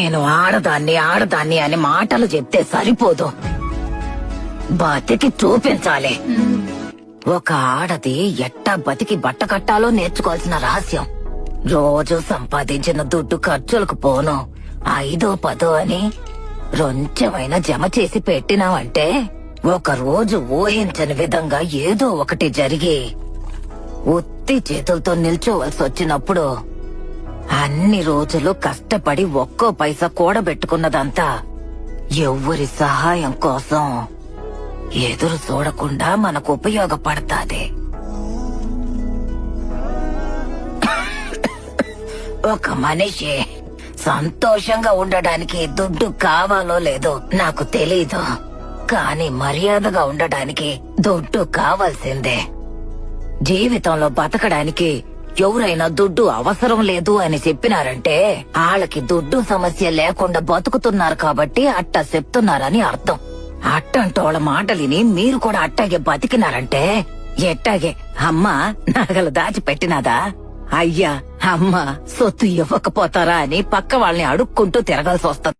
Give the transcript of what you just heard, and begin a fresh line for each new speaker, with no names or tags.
నేను ఆడదాన్ని అని మాటలు చెప్తే సరిపోదు, బతికి చూపించాలి. ఒక ఆడది ఎట్టా బతికి బట్ట కట్టాలో నేర్చుకోవాల్సిన రహస్యం. రోజు సంపాదించిన దుడ్డు ఖర్చులకు పోను 5-10 అని రొంచెమైనా జమ చేసి పెట్టినావంటే ఒక రోజు ఊహించని విధంగా ఏదో ఒకటి జరిగి ఉత్తి చేతులతో నిల్చోవలసి వచ్చినప్పుడు అన్ని రోజులు కష్టపడి ఒక్కో పైసా కూడబెట్టుకున్నదంతా ఎవ్వరి సహాయం కోసం ఎదురు చూడకుండా మనకు ఉపయోగపడతాది. ఒక మనిషి సంతోషంగా ఉండడానికి దుడ్డు కావాలో లేదో నాకు తెలీదు, కానీ మర్యాదగా ఉండడానికి దుడ్డు కావాల్సిందే. జీవితంలో బతకడానికి ఎవరైనా దుడ్డు అవసరం లేదు అని చెప్పినారంటే వాళ్ళకి దుడ్డు సమస్య లేకుండా బతుకుతున్నారు కాబట్టి అట్టా చెప్తున్నారని అర్థం. అట్టంటోళ్ళ మాటలిని మీరు కూడా అట్టాగే బతికినారంటే ఎట్టాగే అమ్మ నగలు దాచిపెట్టినాదా, అయ్యా అమ్మ సొత్తు ఇవ్వకపోతారా అని పక్క వాళ్ళని అడుక్కుంటూ తిరగాల్సి వస్తుంది.